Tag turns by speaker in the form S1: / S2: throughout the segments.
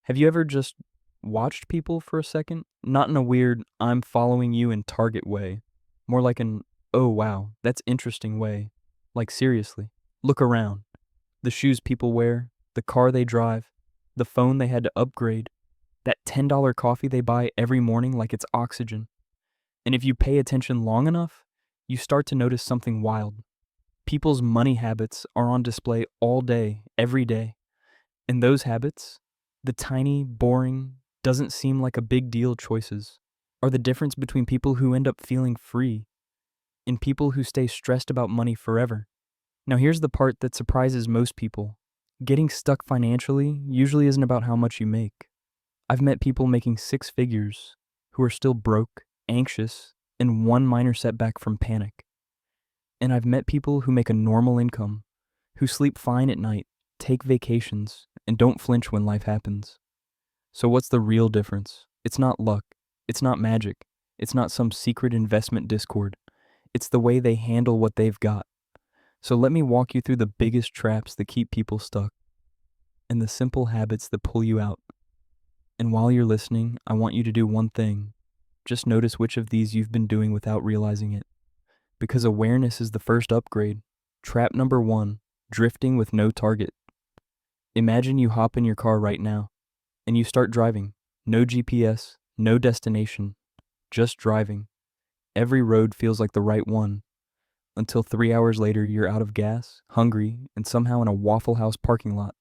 S1: Have you ever just watched people for a second? Not in a weird, I'm following you in Target way. More like an, oh wow, that's interesting way. Like seriously, look around. The shoes people wear, the car they drive, the phone they had to upgrade, that $10 coffee they buy every morning like it's oxygen. And if you pay attention long enough, you start to notice something wild. People's money habits are on display all day, every day. And those habits, the tiny, boring, doesn't seem like a big deal choices, are the difference between people who end up feeling free and people who stay stressed about money forever. Now, here's the part that surprises most people. Getting stuck financially usually isn't about how much you make. I've met people making six figures who are still broke, anxious, and one minor setback from panic. And I've met people who make a normal income, who sleep fine at night, take vacations, and don't flinch when life happens. So what's the real difference? It's not luck. It's not magic. It's not some secret investment discord. It's the way they handle what they've got. So let me walk you through the biggest traps that keep people stuck and the simple habits that pull you out. And while you're listening, I want you to do one thing. Just notice which of these you've been doing without realizing it. Because awareness is the first upgrade. Trap number 1, drifting with no target. Imagine you hop in your car right now and you start driving. No GPS, no destination, just driving. Every road feels like the right one until 3 hours later you're out of gas, hungry, and somehow in a Waffle House parking lot.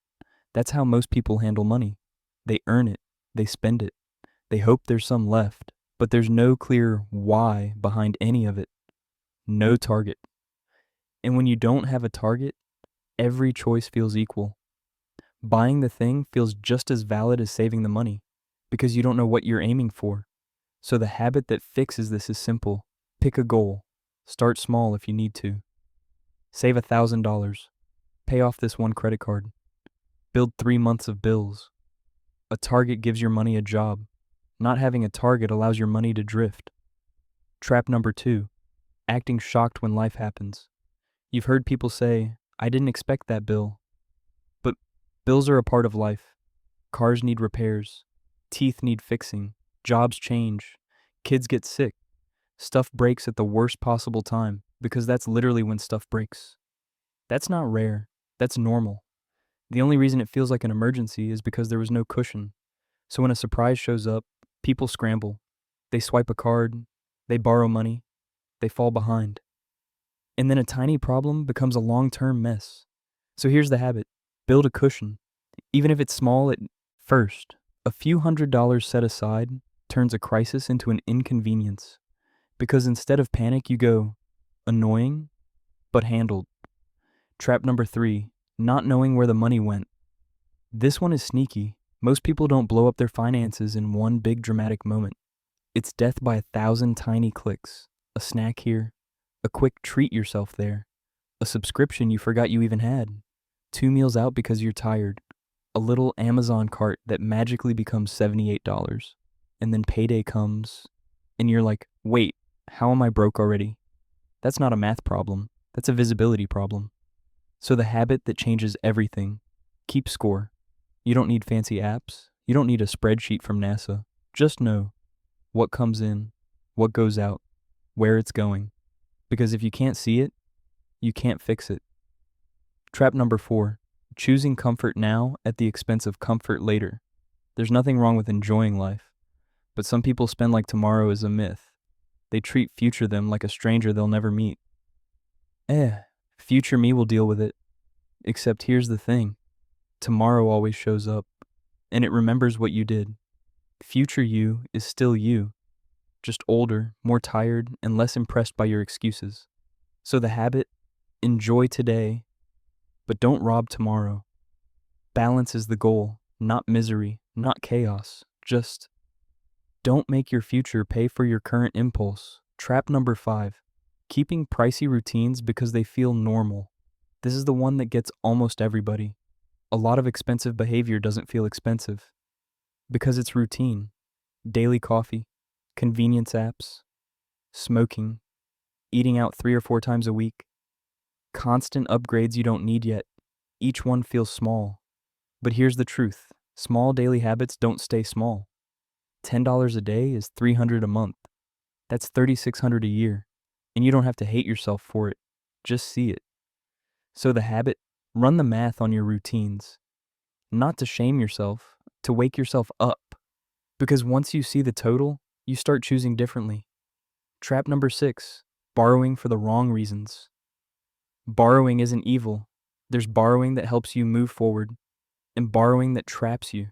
S1: That's how most people handle money. They earn it, they spend it, they hope there's some left, but there's no clear why behind any of it. No target. And when you don't have a target, every choice feels equal. Buying the thing feels just as valid as saving the money because you don't know what you're aiming for. So the habit that fixes this is simple. Pick a goal. Start small if you need to. Save $1,000. Pay off this one credit card. Build 3 months of bills. A target gives your money a job. Not having a target allows your money to drift. Trap number 2. Acting shocked when life happens. You've heard people say, I didn't expect that bill. But bills are a part of life. Cars need repairs. Teeth need fixing. Jobs change. Kids get sick. Stuff breaks at the worst possible time because that's literally when stuff breaks. That's not rare. That's normal. The only reason it feels like an emergency is because there was no cushion. So when a surprise shows up, people scramble. They swipe a card. They borrow money. They fall behind. And then a tiny problem becomes a long-term mess. So here's the habit. Build a cushion. Even if it's small at first, a few $100s set aside turns a crisis into an inconvenience. Because instead of panic, you go, annoying, but handled. Trap number 3, not knowing where the money went. This one is sneaky. Most people don't blow up their finances in one big dramatic moment. It's death by 1,000 tiny clicks. A snack here, a quick treat yourself there, a subscription you forgot you even had, 2 meals out because you're tired, a little Amazon cart that magically becomes $78, and then payday comes, and you're like, wait, how am I broke already? That's not a math problem, that's a visibility problem. So the habit that changes everything, keep score. You don't need fancy apps, you don't need a spreadsheet from NASA. Just know what comes in, what goes out, where it's going. Because if you can't see it, you can't fix it. Trap number 4, choosing comfort now at the expense of comfort later. There's nothing wrong with enjoying life, but some people spend like tomorrow is a myth. They treat future them like a stranger they'll never meet. Future me will deal with it. Except here's the thing. Tomorrow always shows up, and it remembers what you did. Future you is still you, just older, more tired, and less impressed by your excuses. So the habit, enjoy today, but don't rob tomorrow. Balance is the goal, not misery, not chaos. Just don't make your future pay for your current impulse. Trap number 5, keeping pricey routines because they feel normal. This is the one that gets almost everybody. A lot of expensive behavior doesn't feel expensive because it's routine. Daily coffee, convenience apps, smoking, eating out 3 or 4 times a week, constant upgrades you don't need yet. Each one feels small. But here's the truth. Small daily habits don't stay small. $10 a day is $300 a month. That's $3,600 a year. And you don't have to hate yourself for it. Just see it. So the habit, run the math on your routines. Not to shame yourself, to wake yourself up. Because once you see the total, you start choosing differently. Trap number 6, borrowing for the wrong reasons. Borrowing isn't evil. There's borrowing that helps you move forward, and borrowing that traps you.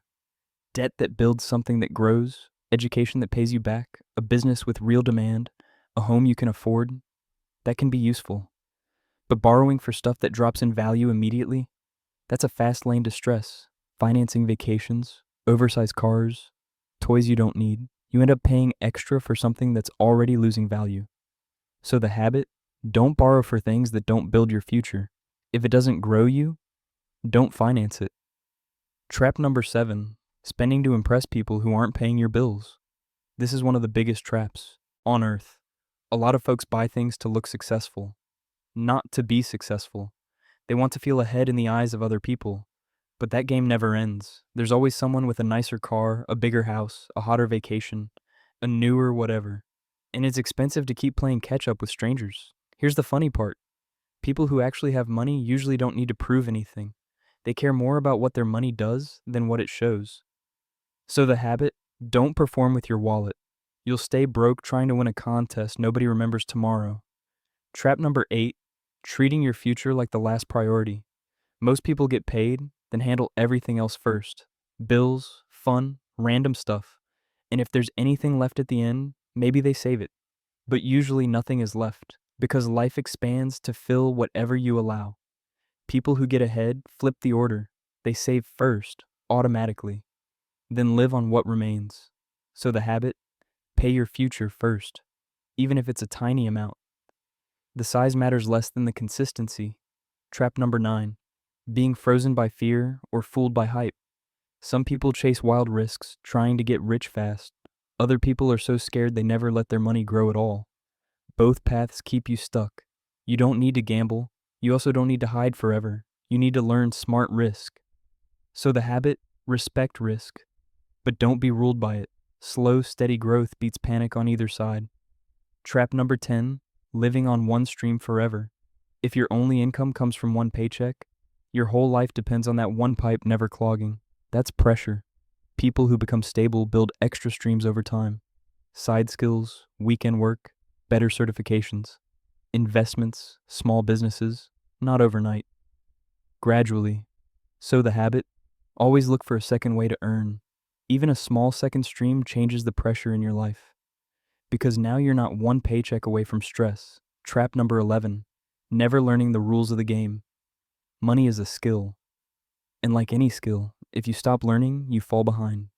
S1: Debt that builds something that grows, education that pays you back, a business with real demand, a home you can afford, that can be useful. But borrowing for stuff that drops in value immediately, that's a fast lane to stress. Financing vacations, oversized cars, toys you don't need. You end up paying extra for something that's already losing value. So the habit, don't borrow for things that don't build your future. If it doesn't grow you, don't finance it. Trap number 7, spending to impress people who aren't paying your bills. This is one of the biggest traps on earth. A lot of folks buy things to look successful, not to be successful. They want to feel ahead in the eyes of other people. But that game never ends. There's always someone with a nicer car, a bigger house, a hotter vacation, a newer whatever. And it's expensive to keep playing catch up with strangers. Here's the funny part. People who actually have money usually don't need to prove anything. They care more about what their money does than what it shows. So the habit, don't perform with your wallet. You'll stay broke trying to win a contest nobody remembers tomorrow. Trap number 8, treating your future like the last priority. Most people get paid, then handle everything else first. Bills, fun, random stuff. And if there's anything left at the end, maybe they save it. But usually nothing is left, because life expands to fill whatever you allow. People who get ahead flip the order. They save first, automatically, then live on what remains. So the habit, pay your future first, even if it's a tiny amount. The size matters less than the consistency. Trap number 9, being frozen by fear or fooled by hype. Some people chase wild risks, trying to get rich fast. Other people are so scared they never let their money grow at all. Both paths keep you stuck. You don't need to gamble. You also don't need to hide forever. You need to learn smart risk. So the habit, respect risk, but don't be ruled by it. Slow, steady growth beats panic on either side. Trap number 10, living on one stream forever. If your only income comes from one paycheck, your whole life depends on that one pipe never clogging. That's pressure. People who become stable build extra streams over time. Side skills, weekend work, better certifications, investments, small businesses, not overnight. Gradually. So the habit, always look for a second way to earn. Even a small second stream changes the pressure in your life. Because now you're not one paycheck away from stress. Trap number 11, never learning the rules of the game. Money is a skill. And like any skill, if you stop learning, you fall behind.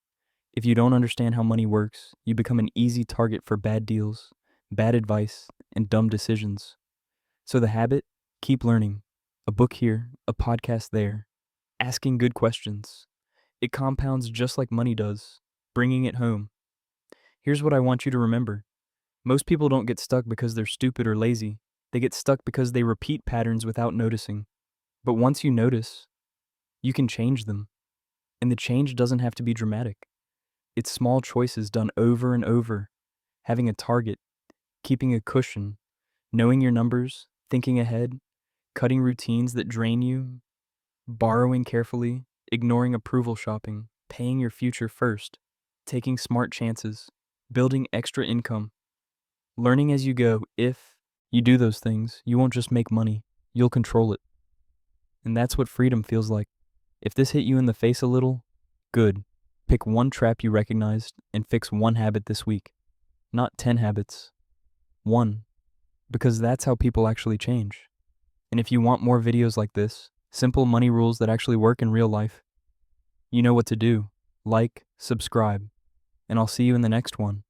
S1: If you don't understand how money works, you become an easy target for bad deals, bad advice, and dumb decisions. So the habit, keep learning. A book here, a podcast there. Asking good questions. It compounds just like money does, bringing it home. Here's what I want you to remember. Most people don't get stuck because they're stupid or lazy. They get stuck because they repeat patterns without noticing. But once you notice, you can change them. And the change doesn't have to be dramatic. It's small choices done over and over. Having a target, keeping a cushion, knowing your numbers, thinking ahead, cutting routines that drain you, borrowing carefully, ignoring approval shopping, paying your future first, taking smart chances, building extra income, learning as you go. If you do those things, you won't just make money, you'll control it. And that's what freedom feels like. If this hit you in the face a little, good. Pick one trap you recognized and fix one habit this week. Not 10 habits. One. Because that's how people actually change. And if you want more videos like this, simple money rules that actually work in real life, you know what to do. Like, subscribe, and I'll see you in the next one.